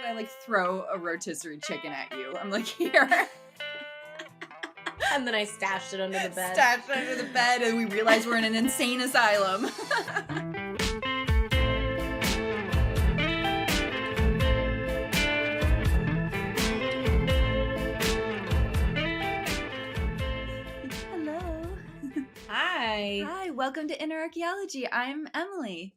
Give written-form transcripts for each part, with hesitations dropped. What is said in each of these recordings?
I like throw a rotisserie chicken at you. I'm like, here. And then I stashed it under the bed. Stashed under the bed, and we realize we're in an insane asylum. Hello. Hi. Hi, welcome to Inner Archeology. I'm Emily.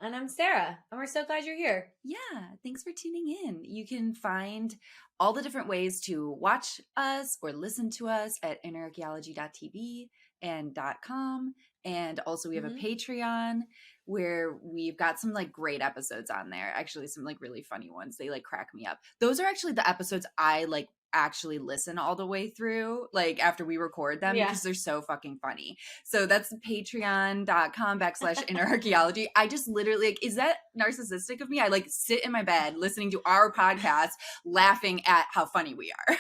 And I'm Sarah. And we're so glad you're here. Yeah, thanks for tuning in. You can find all the different ways to watch us or listen to us at innerarcheology.tv and .com. And also we have a Patreon where we've got some like great episodes on there. Actually, some like really funny ones. They like crack me up. Those are actually the episodes I like actually listen all the way through, like after we record them, because they're so fucking funny. So that's patreon.com/innerarcheology. I just literally like, is that narcissistic of me? I like sit in my bed listening to our podcast, laughing at how funny we are.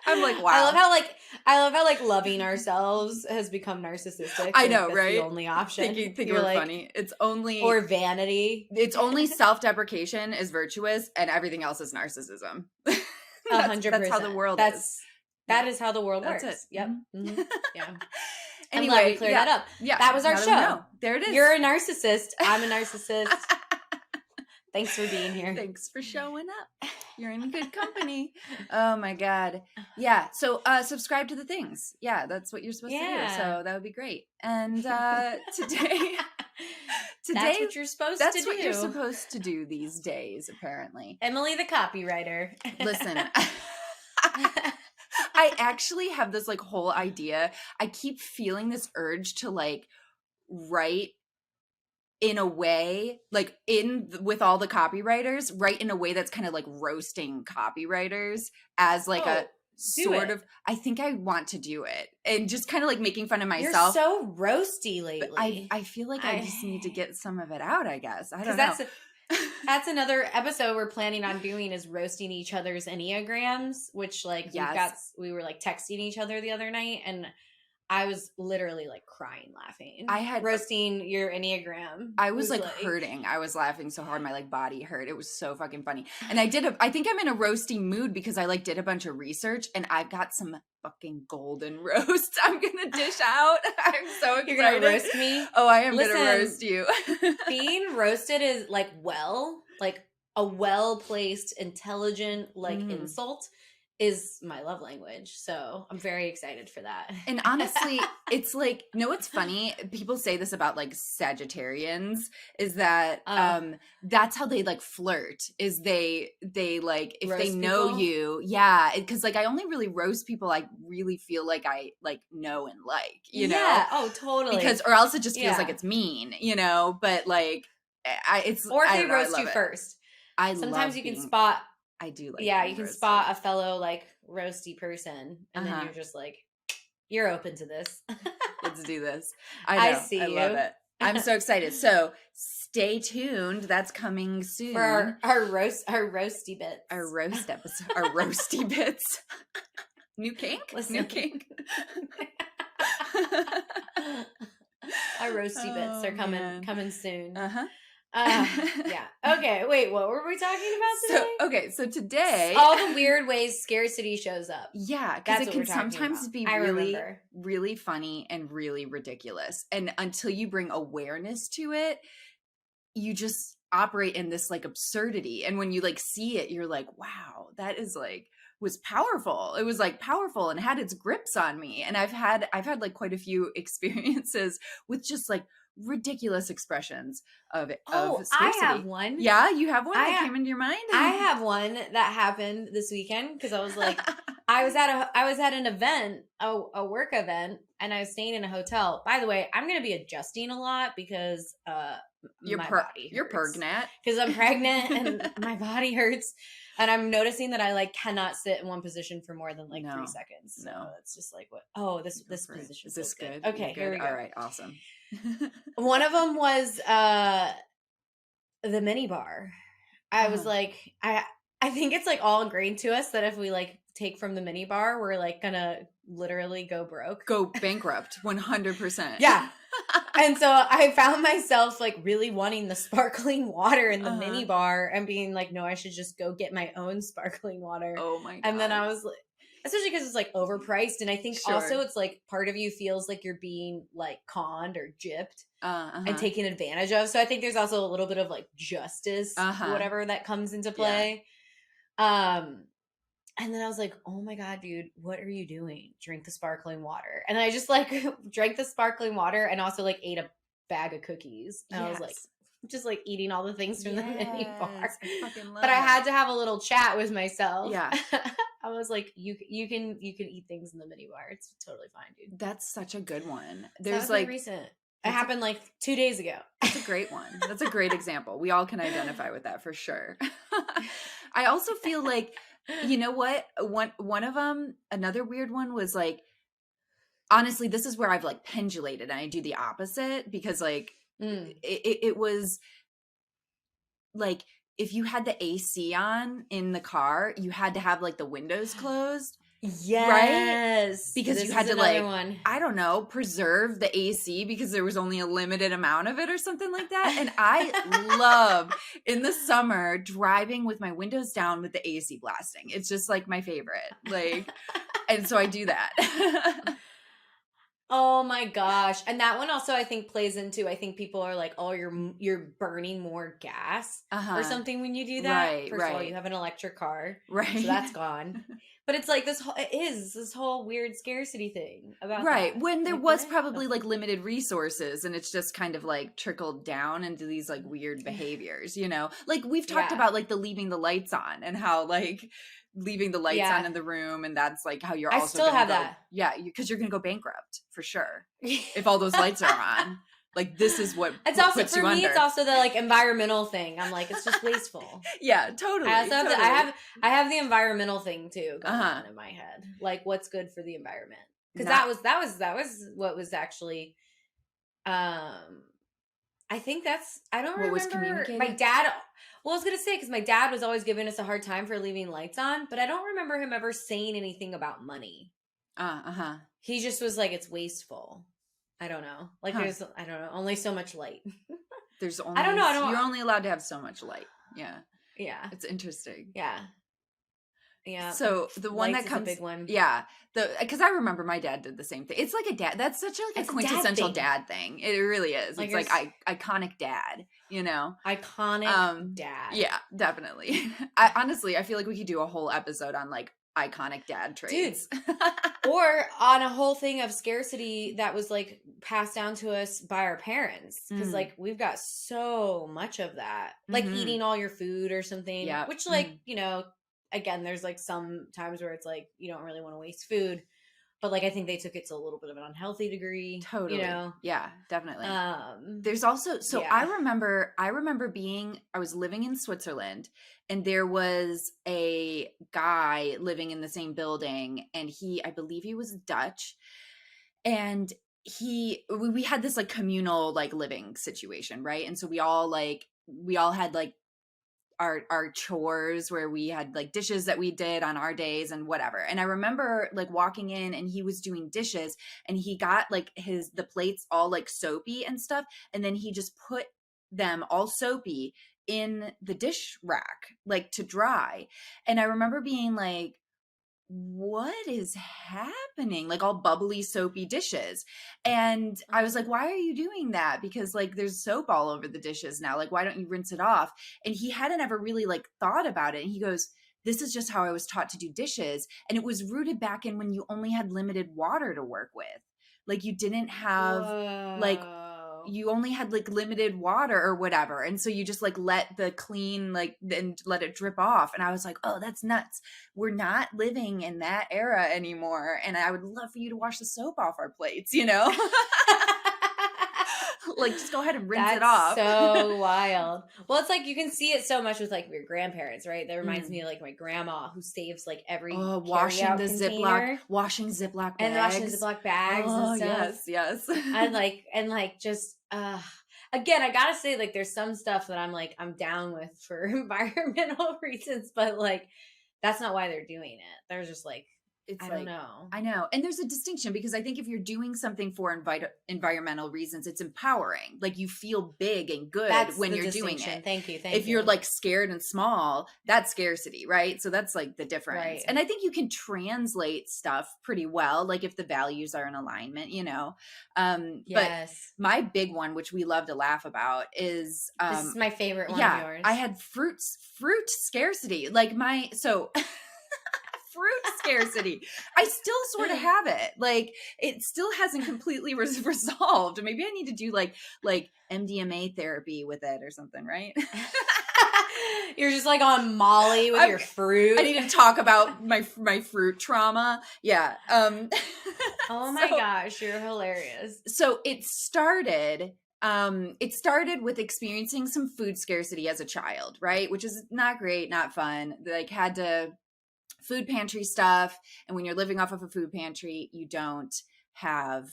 I'm like, wow. I love how loving ourselves has become narcissistic. I know, that's right? The only option. Think we're like, funny. It's only or vanity. It's only self-deprecation is virtuous, and everything else is narcissism. 100%. That's how the world is. That is how the world works. That's it. Yep. Mm-hmm. Yeah. Anyway, I'm glad we cleared that up. Yeah, that was our show. There it is. You're a narcissist. I'm a narcissist. Thanks for being here. Thanks for showing up. You're in good company. Oh my God. Yeah. So subscribe to the things. Yeah, that's what you're supposed to do. So that would be great. And today that's what you're supposed to do. That's what you're supposed to do these days, apparently. Emily the copywriter. Listen. I actually have this like whole idea. I keep feeling this urge to like write in a way, like with all the copywriters, write in a way that's kind of like roasting copywriters as like a sort of, I think I want to do it and just kind of like making fun of myself. You're so roasty lately. I feel like I just need to get some of it out, I guess. I don't know. That's another episode we're planning on doing is roasting each other's Enneagrams, which like we were like texting each other the other night and I was literally like crying laughing. I had roasting your Enneagram. I was like hurting. I was laughing so hard my like body hurt. It was so fucking funny. And I think I'm in a roasting mood because I like did a bunch of research and I've got some fucking golden roasts I'm gonna dish out. I'm so excited. You're gonna roast me? Oh, I am gonna roast you. Being roasted is like a well-placed, intelligent insult is my love language. So I'm very excited for that. And honestly, it's like, what's funny? People say this about like Sagittarians is that that's how they like flirt is they like, if roast they know people? You, yeah. Cause like I only really roast people I really feel like I like know and like, you know? Yeah. Oh, totally. Because, or else it just feels like it's mean, you know? But like, or if they roast you first. Sometimes you can spot. I do like. Yeah, you can spot a fellow like roasty person, and then you're just like, you're open to this. Let's do this. I see you. I love it. I'm so excited. So stay tuned. That's coming soon for our roasty bits, our roast episode, our roasty bits. New kink. Listen. New kink. Our roasty bits are coming soon. Yeah. Okay. Wait. What were we talking about today? So today, all the weird ways scarcity shows up. Yeah, because it can sometimes be really, really funny and really ridiculous. And until you bring awareness to it, you just operate in this like absurdity. And when you like see it, you're like, wow, that is like was powerful. It was like powerful and had its grips on me. And I've had like quite a few experiences with just like ridiculous expressions of scarcity. I have one. Yeah, you have one that came into your mind? I have one that happened this weekend because I was like, I was at an event, a work event, and I was staying in a hotel. By the way, I'm going to be adjusting a lot because you're pregnant. Because I'm pregnant and my body hurts. And I'm noticing that I like cannot sit in one position for more than like 3 seconds. So it's just like, what? Oh, this position is this good. Okay, here we go. All right, awesome. One of them was the mini bar. I was like, I think it's like all ingrained to us that if we like take from the minibar, we're like gonna literally go broke. Go bankrupt, 100%. Yeah. And so I found myself like really wanting the sparkling water in the minibar and being like, no, I should just go get my own sparkling water. Oh my God. And then I was like, especially because it's like overpriced. And I think also it's like part of you feels like you're being like conned or gypped and taken advantage of. So I think there's also a little bit of like justice, whatever that comes into play. Yeah. And then I was like, oh my God, dude, what are you doing? Drink the sparkling water. And I just like drank the sparkling water and also like ate a bag of cookies. And I was like, just like eating all the things from the mini bar. But I had to have a little chat with myself. Yeah. I was like, you can eat things in the mini bar. It's totally fine, dude. That's such a good one. There's like recent. It happened like 2 days ago. That's a great one. That's a great example. We all can identify with that for sure. I also feel like, you know what? One of them, another weird one was like, honestly, this is where I've like pendulated and I do the opposite because like it was like if you had the AC on in the car, you had to have like the windows closed. Yes. Right? Because you had to like, I don't know, preserve the AC because there was only a limited amount of it or something like that. And I love in the summer driving with my windows down with the AC blasting. It's just like my favorite. Like, and so I do that. Oh my gosh. And that one also I think plays into, I think people are like, oh, you're burning more gas or something when you do that. Right, First of all, you have an electric car. Right. So that's gone. But it's like this whole weird scarcity thing about right. That. When there was probably like limited resources and it's just kind of like trickled down into these like weird behaviors, you know? Like we've talked about like the leaving the lights on and how like leaving the lights on in the room and that's like how you're also I still have that. Yeah, because you're going to go bankrupt for sure. If all those lights are on. Like this is what it's also puts for you me under. It's also the like environmental thing. I'm like it's just wasteful. Yeah, totally. I also have I have the environmental thing too going on in my head. Like what's good for the environment. Because that was what was actually I think that's I don't remember my dad. Well, I was gonna say because my dad was always giving us a hard time for leaving lights on, but I don't remember him ever saying anything about money. He just was like, it's wasteful. I don't know. Like there's, I don't know, only so much light. There's only, I don't know. You're only allowed to have so much light. Yeah. Yeah. It's interesting. Yeah. Yeah. So the one that comes, a big one. Yeah. Because I remember my dad did the same thing. It's like a dad. That's such a quintessential dad thing. It really is. Like it's like iconic dad, you know? Iconic dad. Yeah, definitely. I feel like we could do a whole episode on like iconic dad traits. Dude. Or on a whole thing of scarcity that was like passed down to us by our parents. Because like we've got so much of that. Like eating all your food or something. Yeah. Which like, you know, again, there's like some times where it's like you don't really want to waste food. But like I think they took it to a little bit of an unhealthy degree. Totally. You know? Yeah, definitely. There's also I remember I was living in Switzerland and there was a guy living in the same building and I believe he was Dutch. And we had this like communal like living situation, right? And so we all had like our chores where we had like dishes that we did on our days and whatever. And I remember like walking in and he was doing dishes and he got like the plates all like soapy and stuff. And then he just put them all soapy in the dish rack, like to dry. And I remember being like, what is happening? Like all bubbly soapy dishes. And I was like, why are you doing that? Because like there's soap all over the dishes now. Like, why don't you rinse it off? And he hadn't ever really like thought about it. And he goes, this is just how I was taught to do dishes. And it was rooted back in when you only had limited water to work with. Like you didn't have you only had like limited water or whatever. And so you just like let the clean, like, and let it drip off. And I was like, oh, that's nuts. We're not living in that era anymore. And I would love for you to wash the soap off our plates, you know? Like, just go ahead and rinse it off. So wild. Well, it's like you can see it so much with like your grandparents, right? That reminds me of like my grandma who saves like every washing the container. washing Ziploc bags. And washing Ziploc bags and stuff. Yes. and like just again, I gotta say, like there's some stuff that I'm down with for environmental reasons, but like that's not why they're doing it. They're just like, it's I like, don't know. I know. And there's a distinction, because I think if you're doing something for environmental reasons, it's empowering. Like, you feel big and good That's when the you're doing distinction. it. Thank you. If you're like scared and small, that's scarcity, right? So that's like the difference. Right. And I think you can translate stuff pretty well, like if the values are in alignment, you know. Yes. But my big one, which we love to laugh about, is this is my favorite one of yours. I had fruit scarcity. Like fruit scarcity. I still sort of have it. Like, it still hasn't completely resolved. Maybe I need to do like MDMA therapy with it or something, right? You're just like on Molly with your fruit. I need to talk about my fruit trauma. Yeah. Oh my gosh, you're hilarious. So it started with experiencing some food scarcity as a child, right? Which is not great, not fun. Like, had to food pantry stuff. And when you're living off of a food pantry, you don't have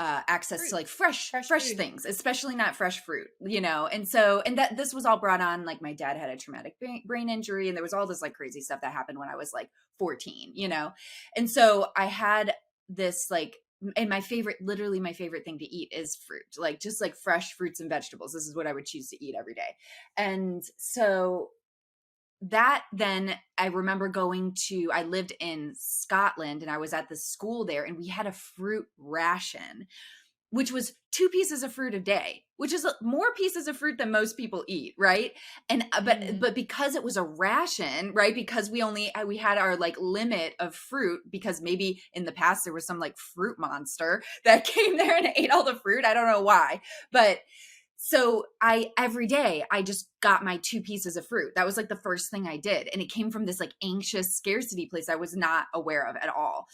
access to like fresh things, especially not fresh fruit, you know? And so, and that this was all brought on, like, my dad had a traumatic brain injury, and there was all this like crazy stuff that happened when I was like 14, you know? And so I had this like, and literally my favorite thing to eat is fruit, like just like fresh fruits and vegetables. This is what I would choose to eat every day. And so that, then I remember I lived in Scotland, and I was at the school there, and we had a fruit ration, which was 2 pieces of fruit a day, which is more pieces of fruit than most people eat, right? And but because it was a ration, right? Because we had our like limit of fruit, because maybe in the past there was some like fruit monster that came there and ate all the fruit. I don't know why, but so every day I just got my 2 pieces of fruit. That was like the first thing I did. And it came from this like anxious scarcity place I was not aware of at all.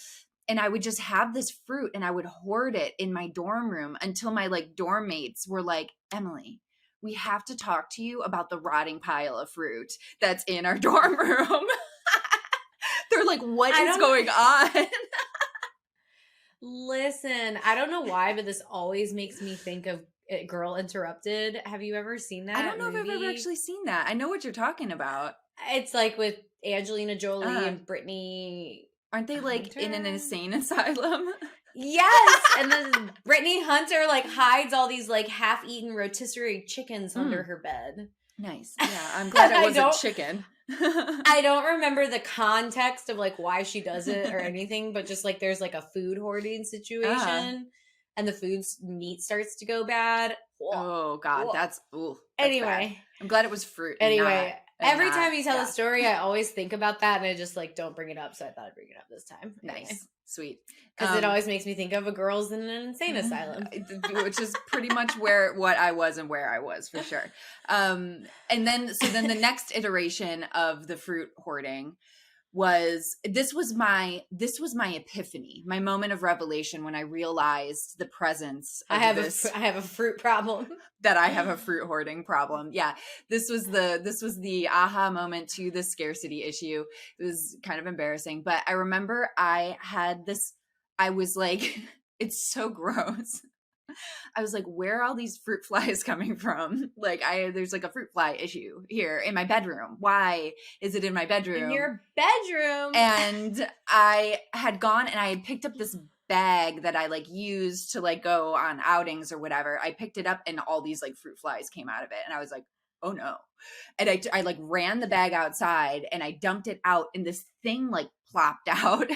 And I would just have this fruit, and I would hoard it in my dorm room until my like dorm mates were like, Emily, we have to talk to you about the rotting pile of fruit that's in our dorm room. They're like, what is going on? Listen, I don't know why, but this always makes me think of Girl Interrupted. Have you ever seen that? I don't know movie? if I've ever actually seen that. I know what you're talking about. It's like with Angelina Jolie and Brittany. Aren't they like in an insane asylum? Yes. And then Brittany Hunter like hides all these like half-eaten rotisserie chickens under her bed. Nice. Yeah, I'm glad it wasn't chicken. I don't remember the context of like why she does it or anything, but just like there's like a food hoarding situation, and the meat starts to go bad. Oh God, that's anyway. Bad. I'm glad it was fruit. Anyway, every time you tell a story, I always think about that, and I just like don't bring it up. So I thought I'd bring it up this time. Nice, sweet, because it always makes me think of a girl's in an insane asylum, which is pretty much what I was and where I was for sure. And then the next iteration of the fruit hoarding was my epiphany, my moment of revelation, when I realized the presence of I have a fruit problem. That I have a fruit hoarding problem. Yeah. This was the aha moment to the scarcity issue. It was kind of embarrassing, but I remember I was like, it's so gross. I was like, where are all these fruit flies coming from? Like, there's like a fruit fly issue here in my bedroom. Why is it in my bedroom? In your bedroom. And I had gone and I had picked up this bag that I like used to like go on outings or whatever. I picked it up and all these like fruit flies came out of it. And I was like, oh no. And I like ran the bag outside and I dumped it out, and this thing like plopped out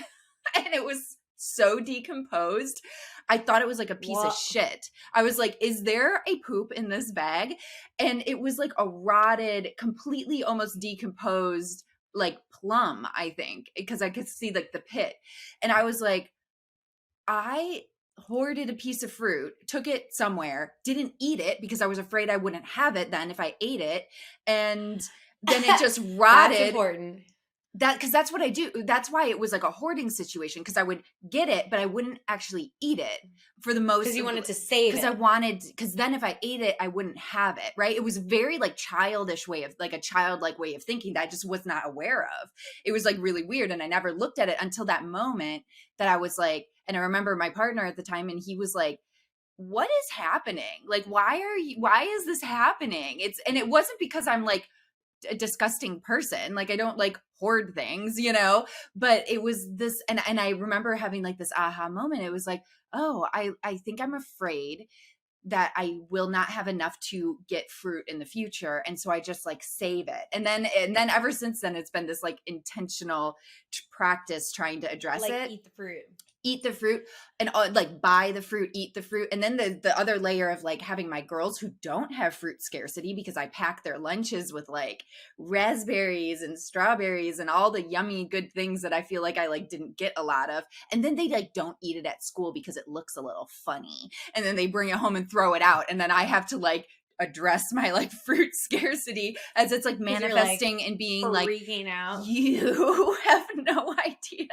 and it was so decomposed. I thought it was like a piece of shit. I was like, is there a poop in this bag? And it was like a rotted, completely almost decomposed like plum, I think, because I could see like the pit. And I was like, I hoarded a piece of fruit, took it somewhere, didn't eat it because I was afraid I wouldn't have it then if I ate it. And then it just rotted. That's important. Because that's what I do. That's why it was like a hoarding situation, because I would get it, but I wouldn't actually eat it for the most. Because you wanted to save it. Because then if I ate it, I wouldn't have it, right? It was very like childlike way of thinking that I just was not aware of. It was like really weird. And I never looked at it until that moment that I was like, and I remember my partner at the time, and he was like, what is happening? Like, why is this happening? And it wasn't because I'm like a disgusting person. Like I don't like hoard things, you know, but it was this, and I remember having like this aha moment. It was like, oh, I think I'm afraid that I will not have enough to get fruit in the future. And so I just like save it. And then ever since then, it's been this like intentional practice trying to address like it. Eat the fruit and like buy the fruit, eat the fruit. And then the other layer of like having my girls who don't have fruit scarcity, because I pack their lunches with like raspberries and strawberries and all the yummy good things that I feel like I like didn't get a lot of. And then they like don't eat it at school because it looks a little funny. And then they bring it home and throw it out. And then I have to like address my like fruit scarcity as it's like manifesting like, and being freaking like, out. You have no idea.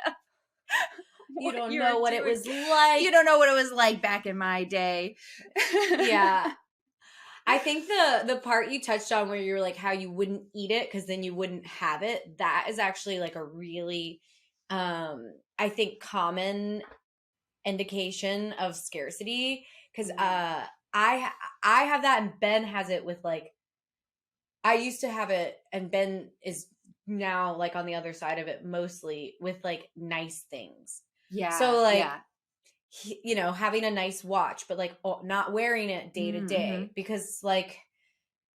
You don't know what it was like. You don't know what it was like back in my day. Yeah. I think the part you touched on where you're like how you wouldn't eat it because then you wouldn't have it, that is actually like a really I think common indication of scarcity, because I have that, and Ben has it with like, I used to have it, and Ben is now like on the other side of it, mostly with like nice things. Yeah. So like, yeah. you know, having a nice watch, but like not wearing it day to day, because like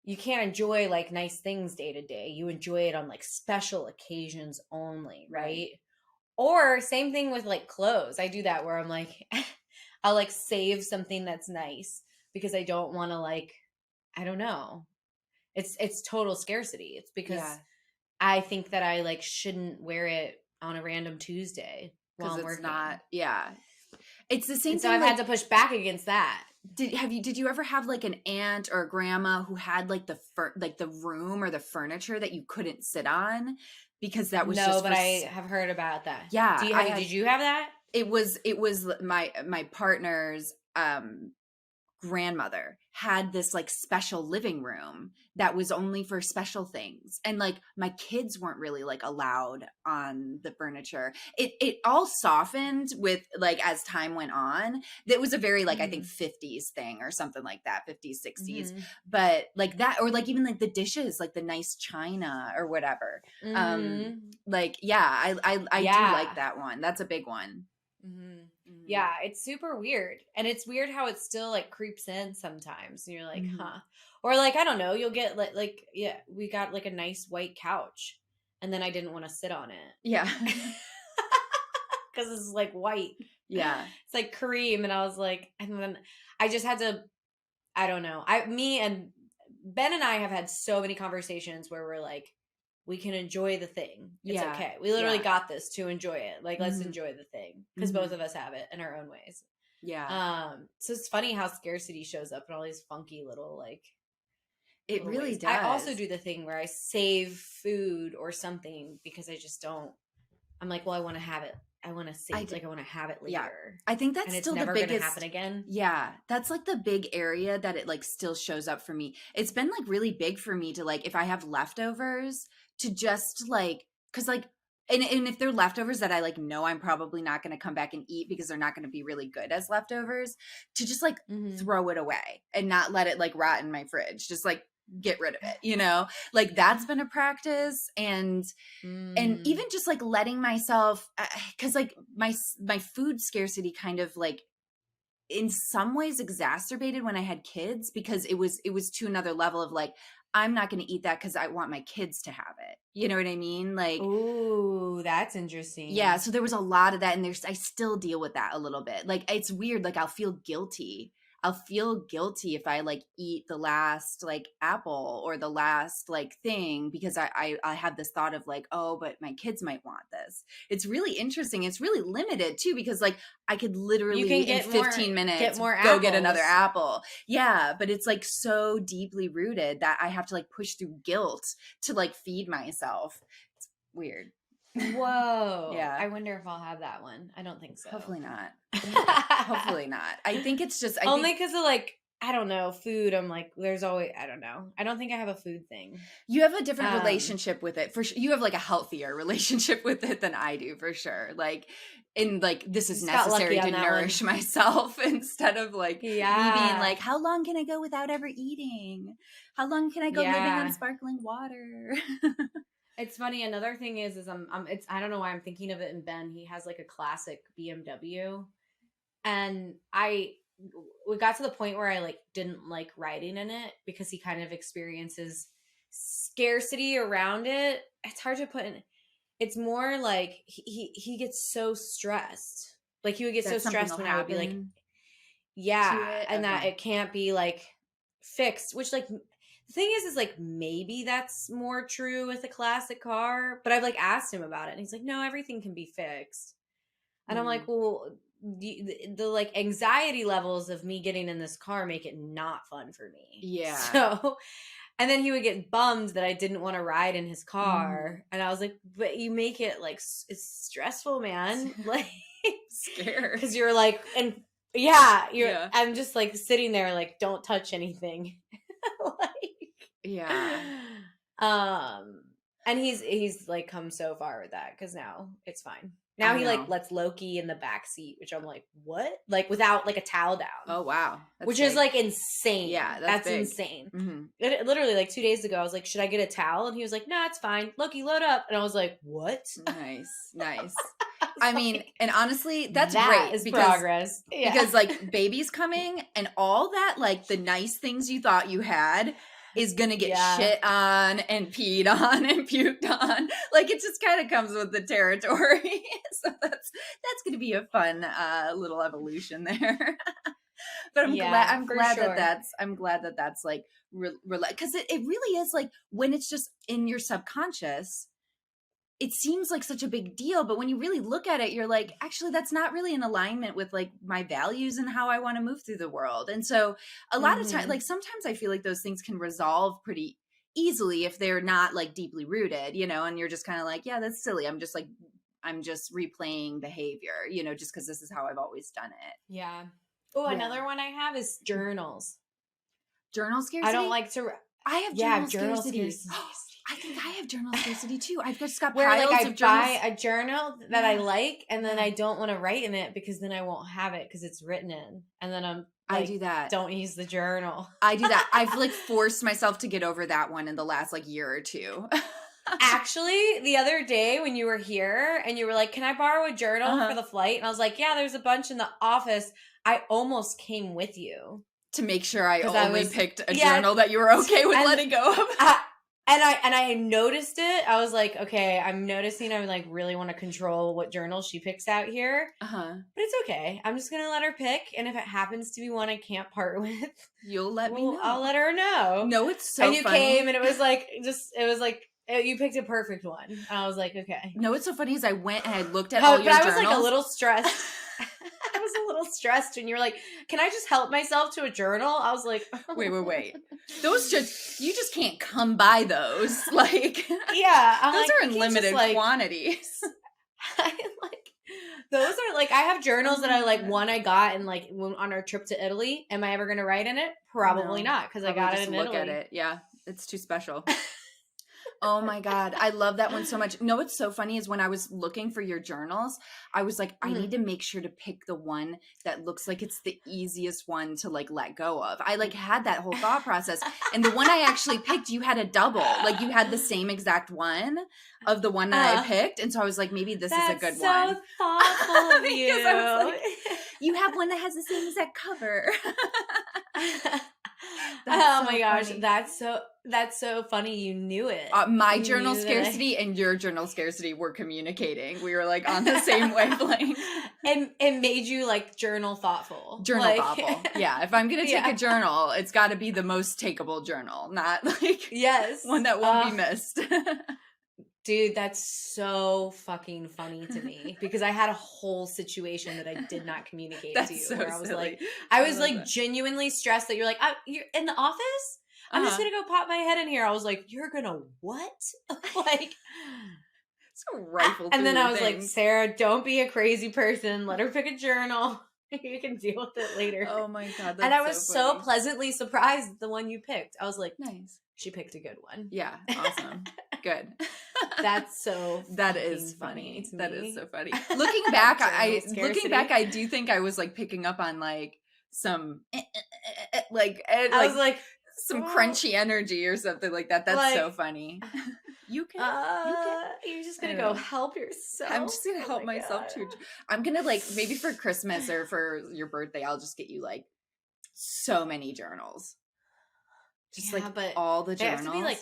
you can't enjoy like nice things day to day. You enjoy it on like special occasions only, right? Or same thing with like clothes. I do that where I'm like, I'll like save something that's nice because I don't want to like, I don't know. It's total scarcity. It's because I think that I like shouldn't wear it on a random Tuesday while I'm working. It's the same thing. So I've had to push back against that. Did you ever have like an aunt or a grandma who had like the room or the furniture that you couldn't sit on because that was but I have heard about that. Yeah. Did you have that? It was my partner's grandmother had this like special living room that was only for special things, and like my kids weren't really like allowed on the furniture. It all softened with like as time went on. It was a very like I think 50s thing or something like that, 50s 60s, but like that, or like even like the dishes, like the nice china or whatever. Like I do like that one. That's a big one. Yeah, it's super weird. And it's weird how it still like creeps in sometimes. And you're like, huh. Or like, I don't know, you'll get like yeah, we got like a nice white couch and then I didn't want to sit on it. Yeah. Because it's like white. Yeah. It's like cream. And I was like, and then I just had to, I don't know. Me and Ben and I have had so many conversations where we're like, we can enjoy the thing. It's okay. We literally got this to enjoy it. Like, let's enjoy the thing. Because both of us have it in our own ways. Yeah. So it's funny how scarcity shows up in all these funky little, like... It really does. I also do the thing where I save food or something because I just don't... I'm like, well, I want to have it. I want to save, I want to have it later. Yeah. I think that's still the biggest... never going to happen again. Yeah. That's like the big area that it like still shows up for me. It's been like really big for me to like, if I have leftovers, to just like, cause like, and if they're leftovers that I like know I'm probably not going to come back and eat because they're not going to be really good as leftovers, to just like throw it away and not let it like rot in my fridge. Just like get rid of it, you know? Like that's been a practice. And even just like letting myself, cause like my food scarcity kind of like in some ways exacerbated when I had kids, because it was to another level of like, I'm not going to eat that because I want my kids to have it. You know what I mean? Like, ooh, that's interesting. Yeah. So there was a lot of that. And I still deal with that a little bit. Like, it's weird. Like, I'll feel guilty if I like eat the last like apple or the last like thing, because I have this thought of like, oh, but my kids might want this. It's really interesting. It's really limited too, because like I could literally in 15 minutes go get another apple. Yeah. But it's like so deeply rooted that I have to like push through guilt to like feed myself. It's weird. Whoa. Yeah. I wonder if I'll have that one. I don't think so. Hopefully not. Hopefully not. I think it's just... only because of like I don't know, food, I'm like, there's always, I don't know. I don't think I have a food thing. You have a different relationship with it. For sure. You have like a healthier relationship with it than I do, for sure. Like, in like, this is necessary to nourish myself instead of like me being like, how long can I go without ever eating? How long can I go living on sparkling water? It's funny. Another thing is it's, I don't know why I'm thinking of it in Ben. He has like a classic BMW, and we got to the point where I like didn't like riding in it because he kind of experiences scarcity around it. It's hard to put in. It's more like he gets so stressed. Like he would get so stressed when I would be like, yeah, and that it can't be like fixed, which like the thing is like maybe that's more true with a classic car, but I've like asked him about it and he's like, no, everything can be fixed. And I'm like, well, the like anxiety levels of me getting in this car make it not fun for me. Yeah. So, and then he would get bummed that I didn't want to ride in his car. And I was like, but you make it like, it's stressful, man. Like, scared. Because you're like, and yeah, I'm just like sitting there like, don't touch anything. And he's like come so far with that because now it's fine. Now he like lets Loki in the back seat, which I'm like, what? Like without like a towel down. Oh wow, which is like insane. Yeah, that's insane. It literally like 2 days ago, I was like, should I get a towel? And he was like, nah, it's fine. Loki, load up. And I was like, what? Nice. I mean, and honestly, that's great. Is because, progress. Yeah. Because like baby's coming and all that, like the nice things you thought you had is gonna get shit on and peed on and puked on. Like it just kind of comes with the territory. So that's gonna be a fun little evolution there. But I'm glad that that's like because it really is like when it's just in your subconscious, it seems like such a big deal, but when you really look at it, you're like, actually, that's not really in alignment with like my values and how I want to move through the world. And so a lot of times, like sometimes I feel like those things can resolve pretty easily if they're not like deeply rooted, you know, and you're just kind of like, yeah, that's silly. I'm just replaying behavior, you know, just because this is how I've always done it. Yeah. Oh, another one I have is journals. Journal scarcity? I don't like to. I have journal scarcity. I think I have journal scarcity too. I've just got piles of journals. I buy a journal that I like, and then I don't want to write in it because then I won't have it because it's written in, and then I'm like, I do that. Don't use the journal. I do that. I've like forced myself to get over that one in the last like year or two. Actually, the other day when you were here and you were like, "Can I borrow a journal for the flight?" And I was like, "Yeah, there's a bunch in the office." I almost came with you to make sure I only picked a journal that you were okay with letting go of. And I noticed it. I was like, okay, I'm noticing I like really want to control what journal she picks out here. But it's okay. I'm just going to let her pick. And if it happens to be one I can't part with, you'll let me know. I'll let her know. No, it's so funny. And you came and it was like, you picked a perfect one. And I was like, okay. No, it's so funny is I went and I looked at all your journals. But I was like a little stressed. I was a little stressed and you were like, can I just help myself to a journal? I was like, wait. Those you just can't come by those. Like, yeah. Those are in limited quantities. Those are like, I have journals that I like one I got and like on our trip to Italy. Am I ever going to write in it? Probably not. Cause I got it in Italy. Look at it. Yeah. It's too special. Oh my God. I love that one so much. No, what's so funny is when I was looking for your journals, I was like, I need to make sure to pick the one that looks like it's the easiest one to like let go of. I like had that whole thought process. And the one I actually picked, you had a double. Like you had the same exact one of the one that I picked. And so I was like, maybe this is a good one. So thoughtful of you. Like, you have one that has the same exact cover. Oh my gosh, that's so funny. You knew it. My journal scarcity and your journal scarcity were communicating. We were like on the same wavelength. And it made you like journal thoughtful. Thoughtful. Yeah. If I'm gonna take a journal, it's got to be the most takeable journal, not like one that won't be missed. Dude, that's so fucking funny to me because I had a whole situation that I did not communicate to you. So where I was silly. like, I was like genuinely stressed that you're like, you're in the office? I'm just gonna go pop my head in here. I was like, you're gonna what? Like, so rifle. And then I was like, Sarah, don't be a crazy person. Let her pick a journal. You can deal with it later. Oh my God. And I was so pleasantly surprised the one you picked. I was like, nice. She picked a good one. Yeah. Awesome. Good. That's so that is funny. That is so funny. Looking back, I do think I was like picking up on like some like I was like some crunchy energy or something like that. That's like, so funny. You can. You're just gonna go help yourself. I'm just gonna help myself too. I'm gonna like maybe for Christmas or for your birthday, I'll just get you like so many journals. Just like all the journals. They have to be like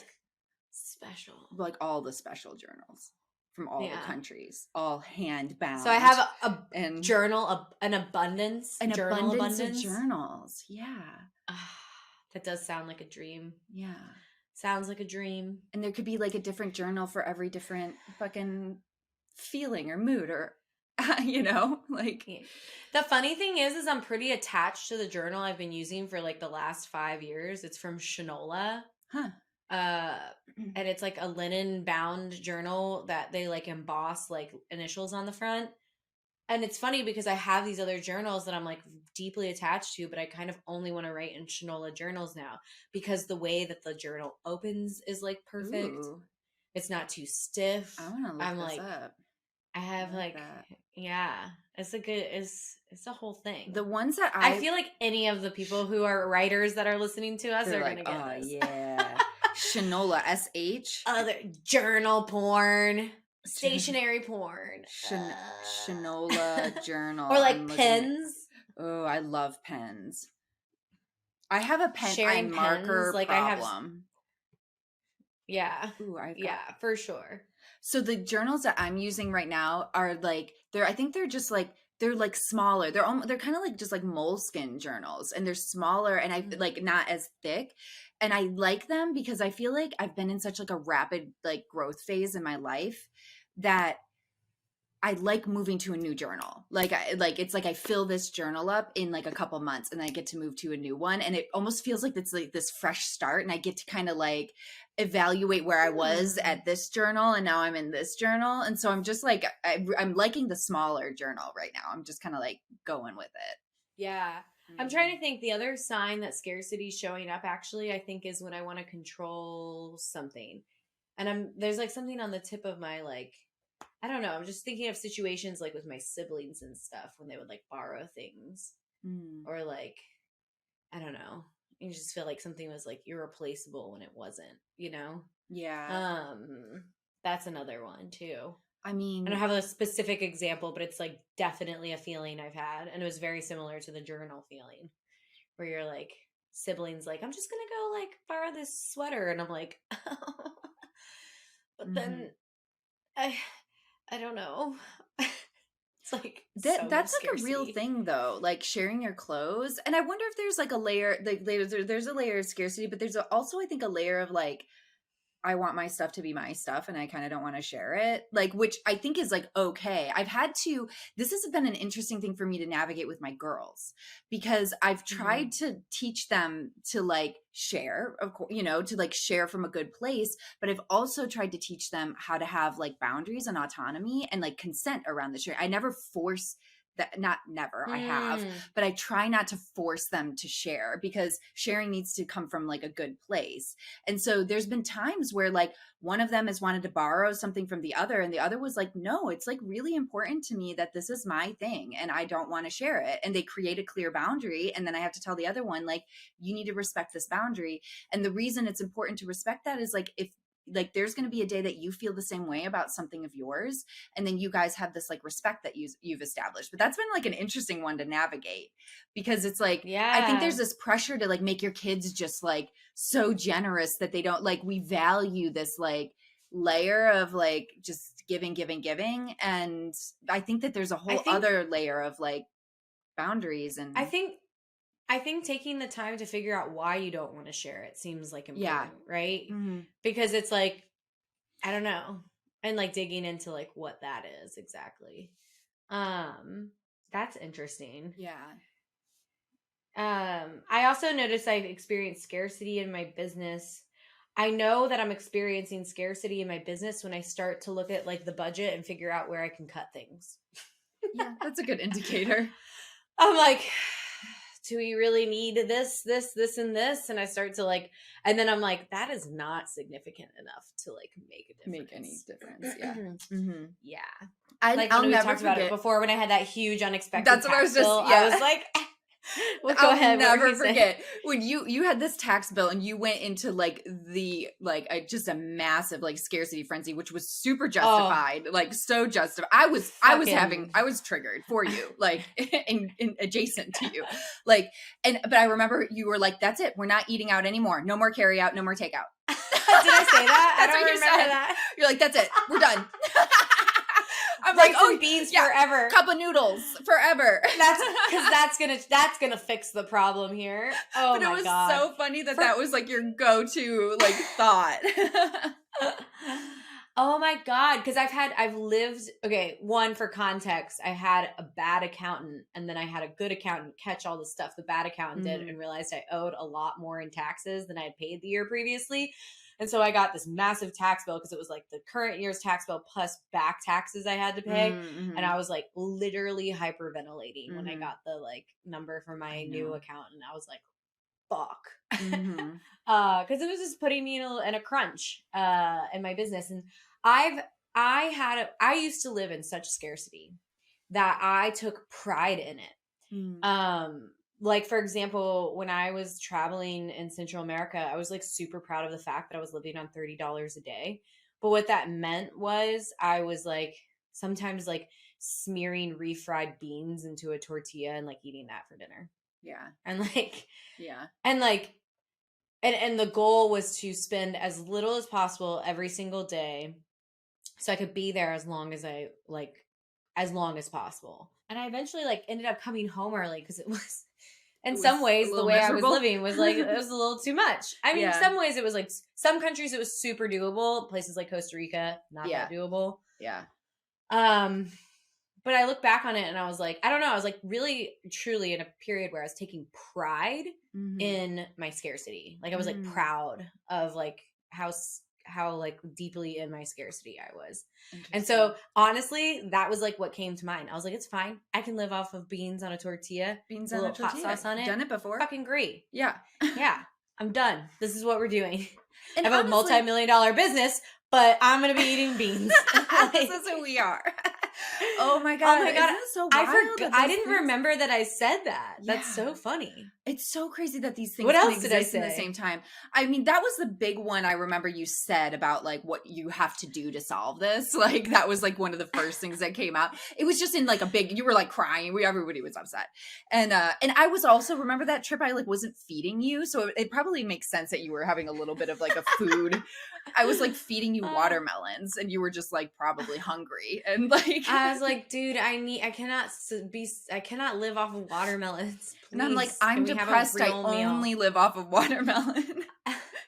special. Like all the special journals from all the countries, all hand bound. So I have a journal, an abundance of journals. Yeah. That does sound like a dream. Yeah. Sounds like a dream. And there could be like a different journal for every different fucking feeling or mood or, you know, like. Yeah. The funny thing is I'm pretty attached to the journal I've been using for like the last 5 years. It's from Shinola. Huh. And it's like a linen bound journal that they like emboss like initials on the front. And it's funny because I have these other journals that I'm like deeply attached to, but I kind of only want to write in Shinola journals now because the way that the journal opens is like perfect. Ooh. It's not too stiff. I want to look this up. I have it's a good, it's a whole thing. The ones that I feel like any of the people who are writers that are listening to us are like, going to get this. Yeah. Shinola, SH. Other journal porn. Stationary porn. Shinola journal. Or like pens. Oh, I love pens. I have a pen marker problem. I have. Yeah. Ooh, for sure. So the journals that I'm using right now are like I think they're just like they're like smaller. They're kind of like just like moleskin journals, and they're smaller and I like not as thick. And I like them because I feel like I've been in such like a rapid like growth phase in my life that I like moving to a new journal. It's like I fill this journal up in like a couple months and I get to move to a new one. And it almost feels like it's like this fresh start. And I get to kind of like evaluate where I was at this journal and now I'm in this journal. And so I'm just like, I'm liking the smaller journal right now. I'm just kind of like going with it. Yeah. I'm trying to think. The other sign that scarcity is showing up actually, I think, is when I want to control something. And there's like something on the tip of my like, I don't know. I'm just thinking of situations like with my siblings and stuff when they would like borrow things or like, I don't know. You just feel like something was like irreplaceable when it wasn't, you know? Yeah. That's another one too. I mean, I don't have a specific example, but it's like definitely a feeling I've had. And it was very similar to the journal feeling where you're like siblings, like, I'm just going to go like borrow this sweater. And I'm like, but then I don't know. It's like that's like a real thing though, like sharing your clothes. And I wonder if there's like a layer, like there's a layer of scarcity, but there's also I think a layer of like I want my stuff to be my stuff and I kind of don't want to share it. Like, which I think is like, okay. This has been an interesting thing for me to navigate with my girls because I've tried to teach them to like share, of course, you know, to like share from a good place. But I've also tried to teach them how to have like boundaries and autonomy and like consent around the share. I never force that, not never, I have, but I try not to force them to share because sharing needs to come from like a good place. And so there's been times where like one of them has wanted to borrow something from the other and the other was like, no, it's like really important to me that this is my thing and I don't want to share it. And they create a clear boundary. And then I have to tell the other one, like, you need to respect this boundary. And the reason it's important to respect that is like, if like there's going to be a day that you feel the same way about something of yours and then you guys have this like respect that you've established. But that's been like an interesting one to navigate because it's like I think there's this pressure to like make your kids just like so generous that they don't like we value this like layer of like just giving and I think that there's a whole other layer of like boundaries. And I think taking the time to figure out why you don't want to share it seems like important, right? Because it's like, I don't know. And like digging into like what that is exactly. That's interesting. Yeah. I also noticed I've experienced scarcity in my business. I know that I'm experiencing scarcity in my business when I start to look at like the budget and figure out where I can cut things. Yeah, that's a good indicator. I'm like, do we really need this, and this? And I start to like, and then I'm like, that is not significant enough to like make a difference. Make any difference. Yeah. Mm-hmm. Yeah. I'll when we never talked forget about it before when I had that huge unexpected That's what I was tax bill, just, yeah. I was like, well, go I'll ahead. never forget when you had this tax bill and you went into like the just a massive like scarcity frenzy, which was super justified, like so justified. I was triggered for you, like in adjacent to you, like but I remember you were like, "That's it, we're not eating out anymore. No more carry out, no more takeout." Did I say that? That's I don't what you remember said. that. You're like, "That's it, we're done." I'm like, oh, beans forever. Cup of noodles forever. That's because that's gonna fix the problem here. Oh, but it was so funny that was like your go-to like thought. Oh my God. Because I've lived, okay, one, for context, I had a bad accountant and then I had a good accountant catch all the stuff the bad accountant did and realized I owed a lot more in taxes than I had paid the year previously. And so I got this massive tax bill because it was like the current year's tax bill plus back taxes I had to pay. And I was like literally hyperventilating when I got the like number from my new accountant. I was like, fuck. Because it was just putting me in a crunch in my business. And I used to live in such scarcity that I took pride in it. Like, for example, when I was traveling in Central America, I was like super proud of the fact that I was living on $30 a day. But what that meant was I was like sometimes like smearing refried beans into a tortilla and like eating that for dinner. Yeah. And like, yeah. And like, and the goal was to spend as little as possible every single day so I could be there as long as possible. And I eventually like ended up coming home early because it was, in some ways, the way miserable. I was living was like, it was a little too much. I mean, in some ways it was like, some countries it was super doable. Places like Costa Rica, not that doable. Yeah. But I look back on it and I was like, I don't know. I was like really, truly in a period where I was taking pride in my scarcity. Like I was like proud of like how like deeply in my scarcity I was. And so honestly, that was like what came to mind. I was like, it's fine. I can live off of beans on a tortilla. Beans on a tortilla. Hot sauce on it. Done it before. Fucking great. Yeah. Yeah. I'm done. This is what we're doing. And I have a multi-million-dollar business, but I'm going to be eating beans. This is who we are. Oh my God. Oh my God. So I didn't remember that I said that. That's so funny. It's so crazy that these things what else exist did I say? In the same time. I mean, that was the big one I remember you said about like what you have to do to solve this. Like that was like one of the first things that came out. It was just in like you were like crying. Everybody was upset. And I was also, remember that trip I like wasn't feeding you. So it probably makes sense that you were having a little bit of like a food. I was like feeding you watermelons and you were just like probably hungry. And like, I was like, dude, I cannot live off of watermelons. Please. And I'm like, I'm depressed. I only live off of watermelon.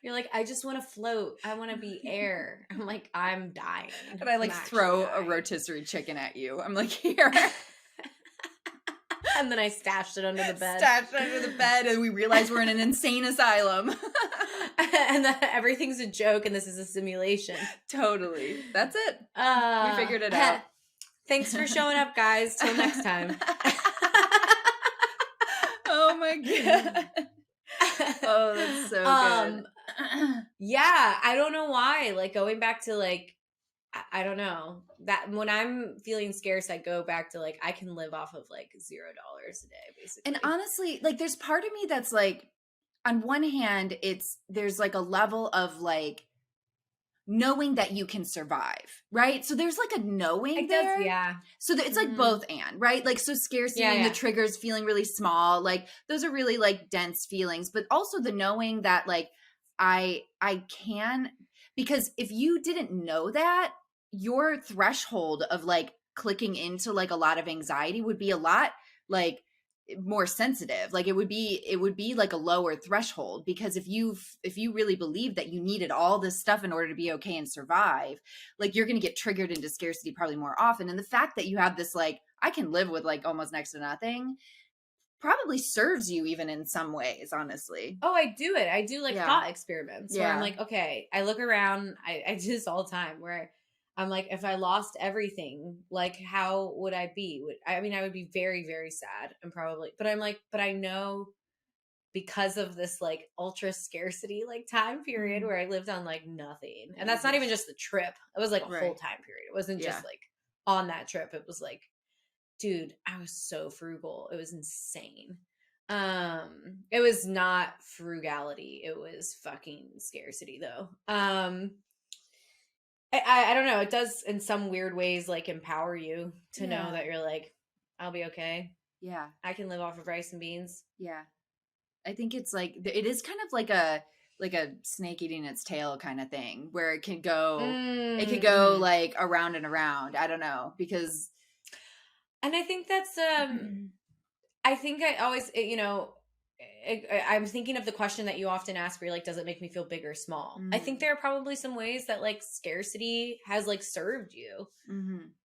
You're like, I just want to float. I want to be air. I'm like, I'm dying. And I like throw a rotisserie chicken at you. I'm like, here. And then I stashed it under the bed. And we realize we're in an insane asylum. And everything's a joke and this is a simulation. Totally. That's it. We figured it out. Thanks for showing up, guys. Till next time. Oh my God. Oh, that's so good. Yeah, I don't know why. Like going back to like, I don't know, that when I'm feeling scarce, I go back to like, I can live off of like $0 a day, basically. And honestly, like there's part of me that's like, on one hand, there's like a level of like knowing that you can survive, right? So there's like a knowing there. Yeah. So it's like both and, right? Like, so scarcity and the triggers feeling really small, like those are really like dense feelings, but also the knowing that like I can, because if you didn't know that, your threshold of like clicking into like a lot of anxiety would be a lot like more sensitive. Like it would be like a lower threshold, because if you really believe that you needed all this stuff in order to be okay and survive, like you're going to get triggered into scarcity probably more often. And the fact that you have this like, I can live with like almost next to nothing, probably serves you even in some ways, honestly. Oh, I do it. I do like thought experiments where I'm like, okay, I look around. I do this all the time where I'm like, if I lost everything, like, how would I be? I would be very, very sad and probably, but I'm like, but I know because of this like ultra scarcity like time period where I lived on like nothing. And that's not even just the trip. It was like a whole time period. It wasn't just like on that trip. It was like, dude, I was so frugal. It was insane. It was not frugality. It was fucking scarcity though. I don't know. It does in some weird ways like empower you to know that you're like, I'll be okay. Yeah. I can live off of rice and beans. Yeah. I think it's like, it is kind of like a snake eating its tail kind of thing where it could go like around and around. I don't know, because. And I think that's, I think I always, I'm thinking of the question that you often ask where you're like, does it make me feel big or small? I think there are probably some ways that like scarcity has like served you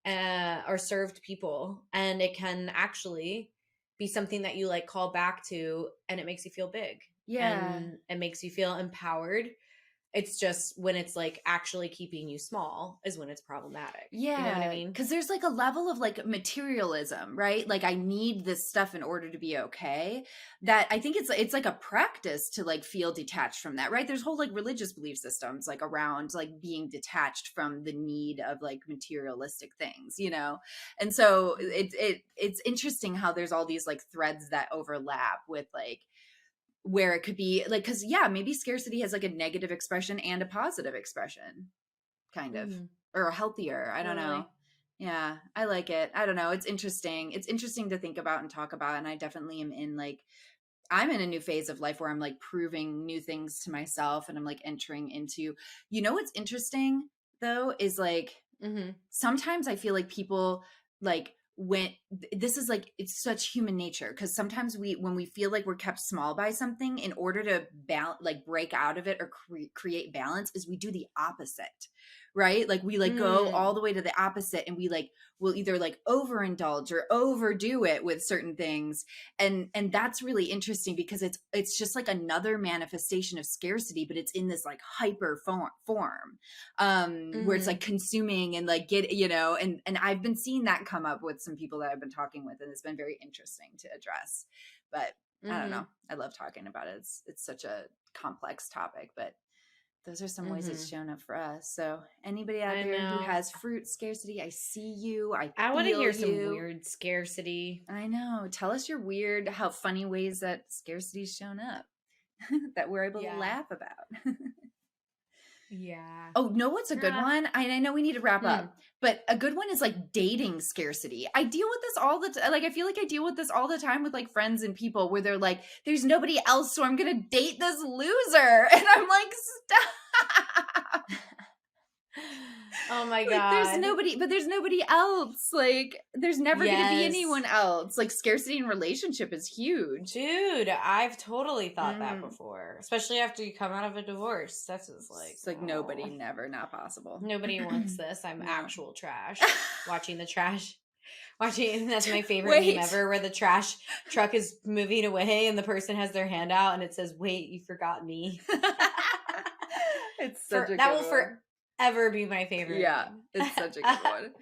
or served people. And it can actually be something that you like call back to and it makes you feel big. Yeah. And it makes you feel empowered. It's just when it's like actually keeping you small is when it's problematic. Yeah. You know what I mean? Because there's like a level of like materialism, right? Like I need this stuff in order to be okay. That I think it's like a practice to like feel detached from that, right? There's whole like religious belief systems like around like being detached from the need of like materialistic things, you know? And so it's interesting how there's all these like threads that overlap with like, where it could be like, because maybe scarcity has like a negative expression and a positive expression kind of, or healthier. I don't know. Yeah, I like it. I don't know. It's interesting to think about and talk about. And I definitely am I'm in a new phase of life where I'm like proving new things to myself, and I'm like entering into, what's interesting though is like sometimes I feel like people like, when this is like, it's such human nature, because sometimes when we feel like we're kept small by something, in order to like break out of it or create balance, is we do the opposite, right? Like we like go all the way to the opposite, and we like will either like overindulge or overdo it with certain things, and that's really interesting, because it's just like another manifestation of scarcity, but it's in this like hyper form where it's like consuming and like and I've been seeing that come up with some people that I've been talking with, and it's been very interesting to address. But I don't know, I love talking about it. It's such a complex topic, but those are some ways it's shown up for us. So anybody out there who has fruit scarcity, I see you. I want to hear some weird scarcity. I know. Tell us your weird, how funny ways that scarcity's shown up that we're able to laugh about. Yeah. Oh, know what's a good one? I know we need to wrap up, but a good one is like dating scarcity. I deal with this all the time. Like, I feel like I deal with this all the time with like friends and people where they're like, there's nobody else, so I'm going to date this loser. And I'm like, stop. Oh my God. Like, there's nobody else. Like, there's never going to be anyone else. Like, scarcity in relationship is huge. Dude, I've totally thought that before. Especially after you come out of a divorce. That's just like... It's like nobody, never, not possible. Nobody wants this. I'm actual trash. Watching the trash. That's my favorite meme ever, where the trash truck is moving away and the person has their hand out and it says, "Wait, you forgot me." It's such a good that will one. forever be my favorite. Yeah, it's such a good one.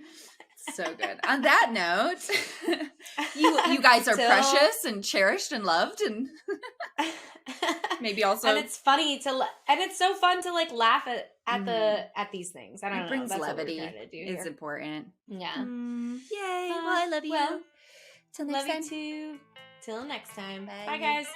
So good. On that note, you guys are precious and cherished and loved, and maybe also. And it's funny and it's so fun to like laugh at these things. I don't know. It brings That's levity. What we're trying to do it's here. important. Yeah. Yay! Well, I love you. Till next time. Love you too. Till next time. Bye. Bye, guys.